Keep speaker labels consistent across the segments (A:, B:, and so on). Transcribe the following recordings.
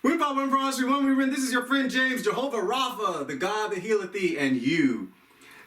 A: We follow one promise, one we win. This is your friend James, Jehovah Rapha, the God that healeth thee and you.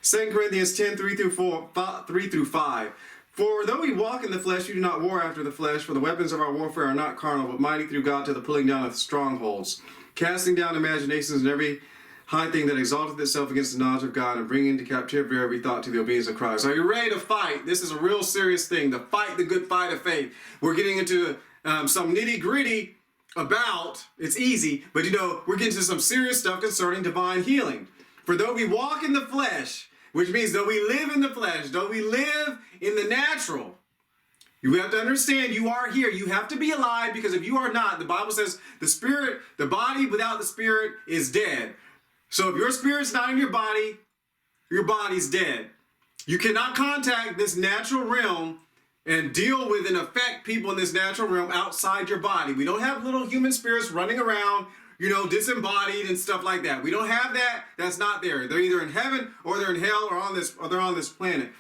A: 2 Corinthians 10, 3 through 5. For though we walk in the flesh, we do not war after the flesh, for the weapons of our warfare are not carnal, but mighty through God to the pulling down of strongholds, casting down imaginations and every high thing that exalteth itself against the knowledge of God, and bringing into captivity every thought to the obedience of Christ. Are you ready to fight? This is a real serious thing, to fight the good fight of faith. We're getting into some nitty-gritty about, it's easy, but we're getting to some serious stuff concerning divine healing. For though we walk in the flesh, which means though we live in the flesh, though we live in the natural, you have to understand you are here. You have to be alive, because if you are not, the Bible says the spirit, the body without the spirit is dead. So if your spirit's not in your body's dead. You cannot contact this natural realm and deal with and affect people in this natural realm outside your body. We don't have little human spirits running around, disembodied and stuff like that. We don't have that. That's not there. They're either in heaven or they're in hell or they're on this planet.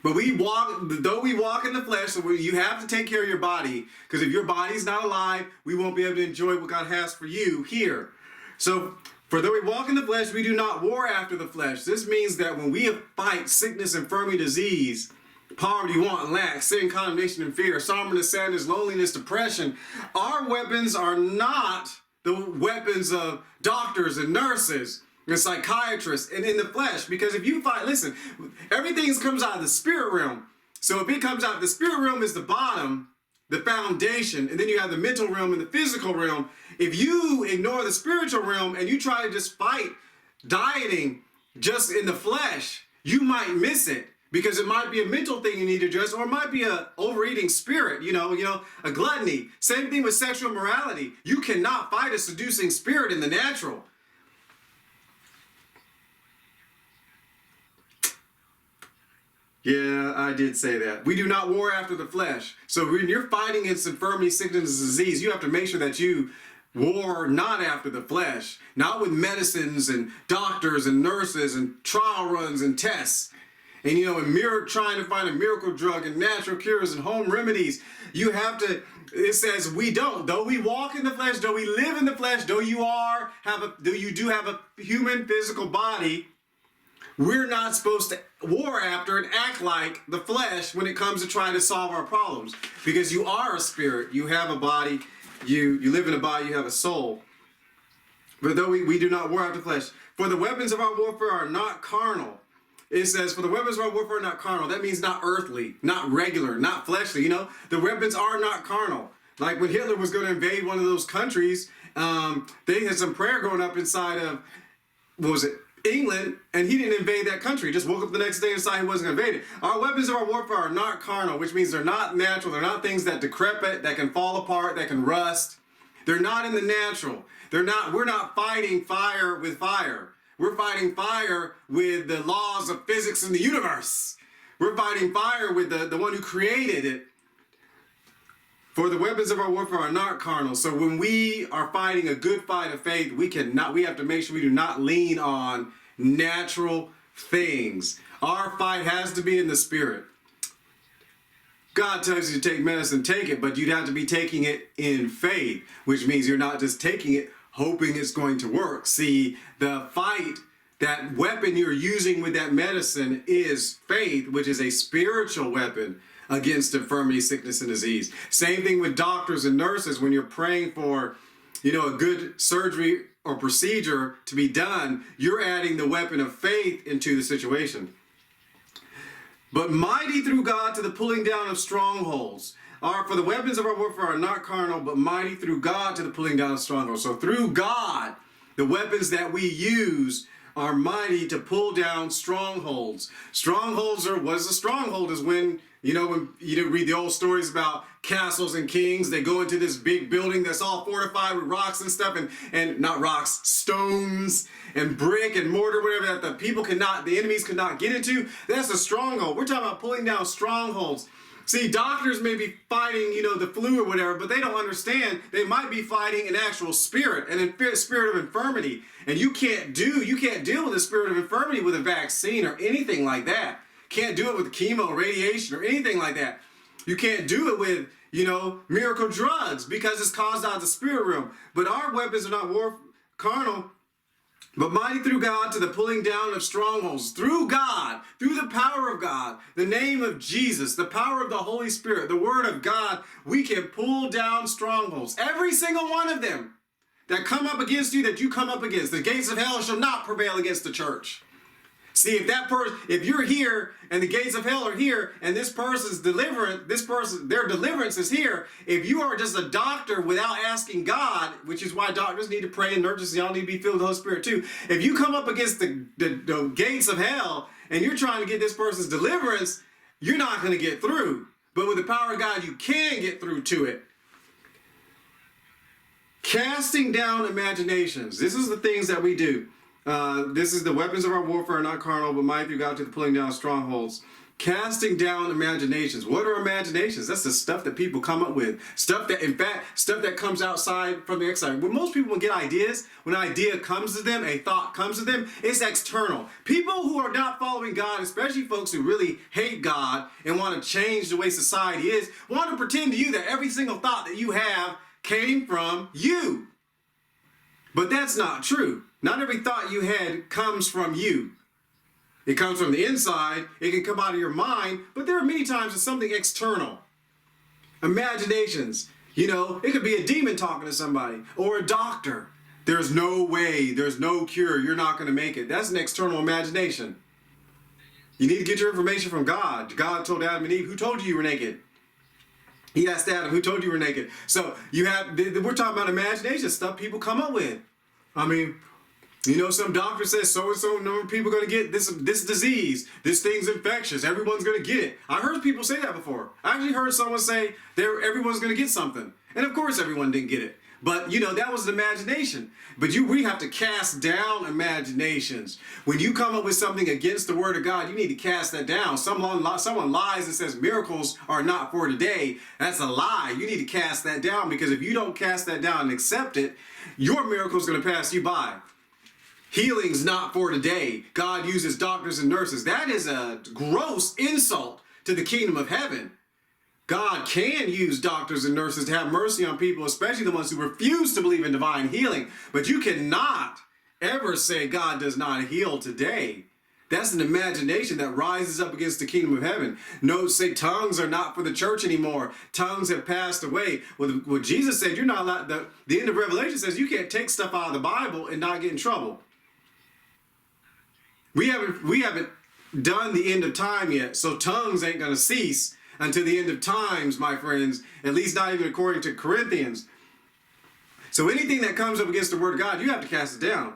A: But though we walk in the flesh, so you have to take care of your body, because if your body's not alive, we won't be able to enjoy what God has for you here. So, for though we walk in the flesh, we do not war after the flesh. This means that when we fight sickness, infirmity, disease, poverty, want, lack, sin, condemnation, and fear, somberness, sadness, loneliness, depression, our weapons are not the weapons of doctors and nurses and psychiatrists and in the flesh. Because if you fight, listen, everything comes out of the spirit realm. So if it comes out, the spirit realm is the bottom, the foundation, and then you have the mental realm and the physical realm. If you ignore the spiritual realm and you try to just fight dieting just in the flesh, you might miss it, because it might be a mental thing you need to address, or it might be a overeating spirit, a gluttony. Same thing with sexual morality. You cannot fight a seducing spirit in the natural. Yeah, I did say that. We do not war after the flesh. So when you're fighting against infirmity, sickness, and disease, you have to make sure that you war not after the flesh, not with medicines and doctors and nurses and trial runs and tests. And trying to find a miracle drug and natural cures and home remedies. You have to, it says we don't. Though we walk in the flesh, though we live in the flesh, though you do have a human physical body, we're not supposed to war after and act like the flesh when it comes to trying to solve our problems. Because you are a spirit, you have a body, you live in a body, you have a soul. But though we do not war after the flesh, for the weapons of our warfare are not carnal. It says, for the weapons of our warfare are not carnal. That means not earthly, not regular, not fleshly. The weapons are not carnal. Like when Hitler was going to invade one of those countries, they had some prayer going up inside of, England, and he didn't invade that country. He just woke up the next day and decided he wasn't going to invade it. Our weapons of our warfare are not carnal, which means they're not natural. They're not things that decrepit, that can fall apart, that can rust. They're not in the natural. We're not fighting fire with fire. We're fighting fire with the laws of physics in the universe. We're fighting fire with the one who created it. For the weapons of our warfare are not carnal. So when we are fighting a good fight of faith, we have to make sure we do not lean on natural things. Our fight has to be in the spirit. God tells you to take medicine, take it, but you'd have to be taking it in faith, which means you're not just taking it hoping it's going to work. See, the fight, that weapon you're using with that medicine is faith, which is a spiritual weapon against infirmity, sickness, and disease. Same thing with doctors and nurses. When you're praying for, a good surgery or procedure to be done, you're adding the weapon of faith into the situation. But mighty through God to the pulling down of strongholds. For the weapons of our warfare are not carnal, but mighty through God to the pulling down of strongholds. So through God, the weapons that we use are mighty to pull down strongholds. What is a stronghold? Is when you read the old stories about castles and kings. They go into this big building that's all fortified with rocks and stuff, and not rocks, stones and brick and mortar, whatever, that the enemies could not get into. That's a stronghold. We're talking about pulling down strongholds. See, doctors may be fighting, the flu or whatever, but they don't understand. They might be fighting an actual spirit, spirit of infirmity. And you can't deal with the spirit of infirmity with a vaccine or anything like that. Can't do it with chemo, radiation, or anything like that. You can't do it with, miracle drugs because it's caused out of the spirit realm. But our weapons are not carnal, but mighty through God to the pulling down of strongholds. Through God, through the power of God, the name of Jesus, the power of the Holy Spirit, the word of God, we can pull down strongholds. Every single one of them that come up against you, that you come up against. The gates of hell shall not prevail against the church. See, if you're here and the gates of hell are here and their deliverance is here, if you are just a doctor without asking God, which is why doctors need to pray and nurses, y'all need to be filled with the Holy Spirit too. If you come up against the gates of hell and you're trying to get this person's deliverance, you're not going to get through. But with the power of God, you can get through to it. Casting down imaginations. This is the things that we do. This is the weapons of our warfare are not carnal, but mighty through God to the pulling down strongholds. Casting down imaginations. What are imaginations? That's the stuff that people come up with. Stuff that comes outside from the outside. When most people get ideas, when an idea comes to them, a thought comes to them, it's external. People who are not following God, especially folks who really hate God and want to change the way society is, want to pretend to you that every single thought that you have came from you. But that's not true. Not every thought you had comes from you. It comes from the inside. It can come out of your mind. But there are many times it's something external. Imaginations. It could be a demon talking to somebody or a doctor. There's no way. There's no cure. You're not going to make it. That's an external imagination. You need to get your information from God. God told Adam and Eve, who told you were naked? He asked Adam, who told you were naked? So we're talking about imagination, stuff people come up with. I mean, some doctor says so-and-so number of people are going to get this disease. This thing's infectious. Everyone's going to get it. I heard people say that before. I actually heard someone say everyone's going to get something. And of course everyone didn't get it. But, that was an imagination. But we have to cast down imaginations. When you come up with something against the word of God, you need to cast that down. Someone lies and says miracles are not for today. That's a lie. You need to cast that down, because if you don't cast that down and accept it, your miracle is going to pass you by. Healing's not for today. God uses doctors and nurses. That is a gross insult to the kingdom of heaven. God can use doctors and nurses to have mercy on people, especially the ones who refuse to believe in divine healing. But you cannot ever say God does not heal today. That's an imagination that rises up against the kingdom of heaven. Say tongues are not for the church anymore. Tongues have passed away. What Jesus said, you're not allowed. The end of Revelation says you can't take stuff out of the Bible and not get in trouble. We haven't done the end of time yet, so tongues ain't going to cease until the end of times, my friends, at least not even according to Corinthians. So anything that comes up against the word of God, you have to cast it down.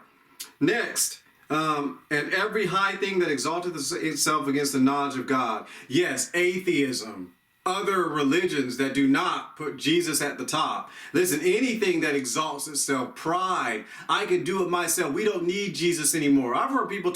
A: Next, and every high thing that exalteth itself against the knowledge of God. Yes, atheism, other religions that do not put Jesus at the top. Listen, anything that exalts itself, pride, I can do it myself. We don't need Jesus anymore. I've heard people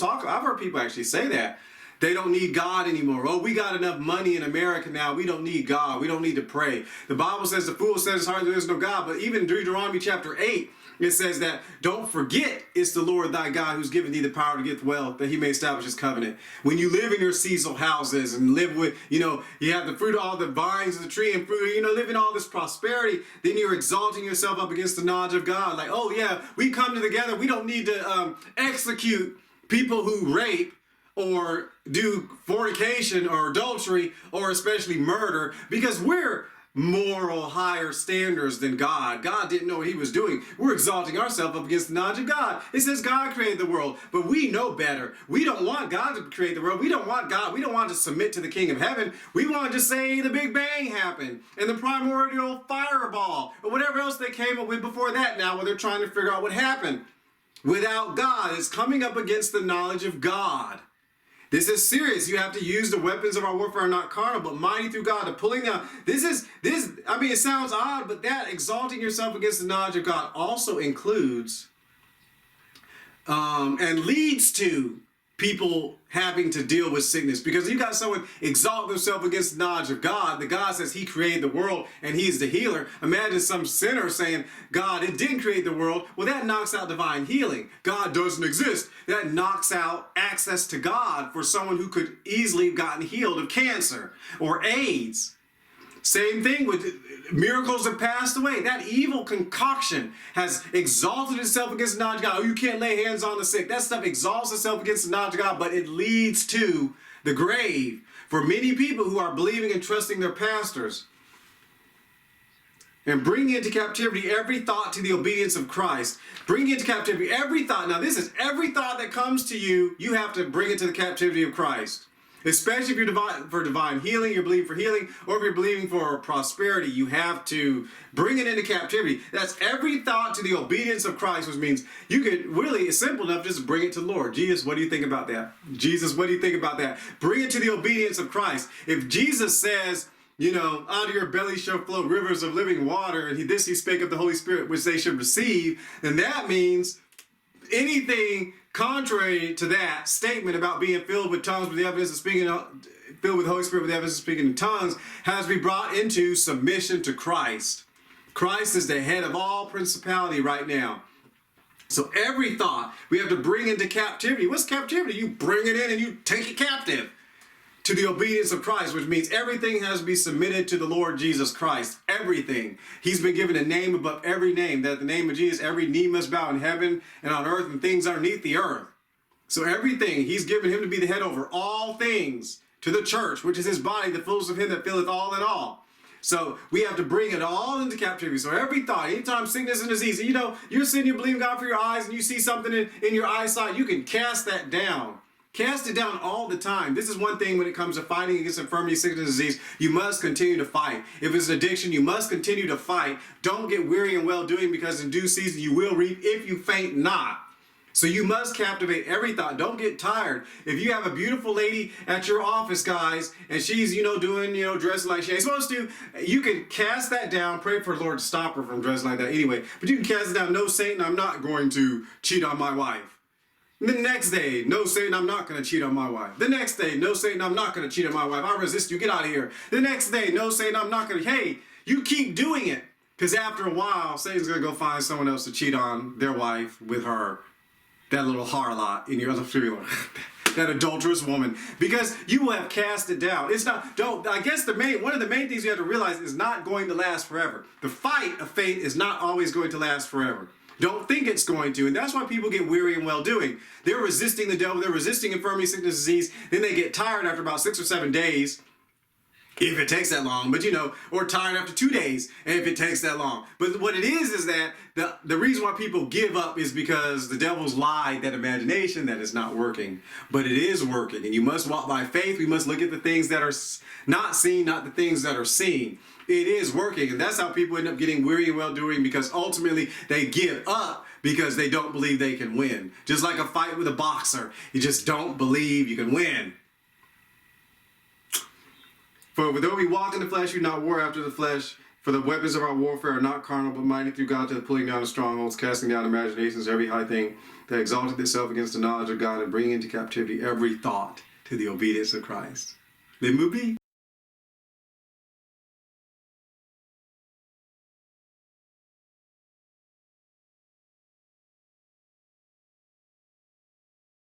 A: actually say that. They don't need God anymore. Oh, we got enough money in America now. We don't need God. We don't need to pray. The Bible says the fool says his heart there is no God. But even in Deuteronomy chapter 8, it says that don't forget it's the Lord thy God who's given thee the power to get wealth, that he may establish his covenant. When you live in your Cecil houses and live with, you have the fruit of all the vines of the tree and fruit, live in all this prosperity, then you're exalting yourself up against the knowledge of God. Like, oh yeah, we come together. We don't need to execute people who rape or do fornication or adultery or especially murder, because we're moral higher standards than God. God didn't know what he was doing. We're exalting ourselves up against the knowledge of God. It says God created the world, but we know better. We don't want God to create the world. We don't want God. We don't want to submit to the King of Heaven. We want to just say the Big Bang happened and the primordial fireball or whatever else they came up with before that now, where they're trying to figure out what happened. Without God, it's coming up against the knowledge of God. This is serious. You have to use the weapons of our warfare are not carnal, but mighty through God to pulling down. It sounds odd, but that exalting yourself against the knowledge of God also includes and leads to people having to deal with sickness. Because you got someone exalt themselves against the knowledge of God. The God says he created the world and he's the healer. Imagine some sinner saying, God, it didn't create the world. Well, that knocks out divine healing. God doesn't exist. That knocks out access to God for someone who could easily have gotten healed of cancer or AIDS. Same thing with miracles that passed away. That evil concoction has exalted itself against the knowledge of God. Oh, you can't lay hands on the sick. That stuff exalts itself against the knowledge of God, but it leads to the grave for many people who are believing and trusting their pastors. And bring into captivity every thought to the obedience of Christ. Bring into captivity every thought. Now this is every thought that comes to you, you have to bring it to the captivity of Christ. Especially if you're for divine healing, you're believing for healing, or if you're believing for prosperity, you have to bring it into captivity. That's every thought to the obedience of Christ, which means you could really, it's simple enough, just bring it to the Lord. Jesus, what do you think about that? Jesus, what do you think about that? Bring it to the obedience of Christ. If Jesus says, you know, out of your belly shall flow rivers of living water, and he spake of the Holy Spirit, which they should receive, then that means anything contrary to that statement about being filled with tongues with the evidence of speaking, filled with the Holy Spirit with the evidence of speaking in tongues, has to be brought into submission to Christ. Christ is the head of all principality right now. So every thought we have to bring into captivity. What's captivity? You bring it in and you take it captive to the obedience of Christ, which means everything has to be submitted to the Lord Jesus Christ. Everything. He's been given a name above every name, that at the name of Jesus, every knee must bow in heaven and on earth and things underneath the earth. So everything, he's given him to be the head over all things to the church, which is his body, the fullness of him that filleth all in all. So we have to bring it all into captivity. So every thought, anytime sickness and disease, you know, you're sitting here believing God for your eyes and you see something in your eyesight, you can cast that down. Cast it down all the time. This is one thing when it comes to fighting against infirmity, sickness, and disease. You must continue to fight. If it's an addiction, you must continue to fight. Don't get weary in well-doing, because in due season you will reap if you faint not. So you must captivate every thought. Don't get tired. If you have a beautiful lady at your office, guys, and she's, you know, doing, you know, dressing like she ain't supposed to, you can cast that down. Pray for the Lord to stop her from dressing like that anyway. But you can cast it down. No, Satan, I'm not going to cheat on my wife. The next day, no, Satan, I'm not going to cheat on my wife. The next day, no, Satan, I'm not going to cheat on my wife. I resist you. Get out of here. The next day, no, Satan, I'm not going to. Hey, you keep doing it. Because after a while, Satan's going to go find someone else to cheat on their wife with her. That little harlot in your other field. That adulterous woman. Because you will have cast it down. It's not, I guess one of the main things you have to realize is not going to last forever. The fight of faith is not always going to last forever. Don't think it's going to, and that's why people get weary in well-doing. They're resisting the devil, they're resisting infirmity, sickness, disease, then they get tired after about 6 or 7 days, if it takes that long, but you know, or tired after 2 days, if it takes that long. But what it is that the reason why people give up is because the devil's lied that imagination that is not working. But it is working, and you must walk by faith. We must look at the things that are not seen, not the things that are seen. It is working, and that's how people end up getting weary and well-doing, because ultimately they give up because they don't believe they can win. Just like a fight with a boxer. You just don't believe you can win. For though we walk in the flesh, we do not war after the flesh. For the weapons of our warfare are not carnal, but mighty through God to the pulling down of strongholds, casting down imaginations, every high thing that exalted itself against the knowledge of God, and bringing into captivity every thought to the obedience of Christ. Let me be.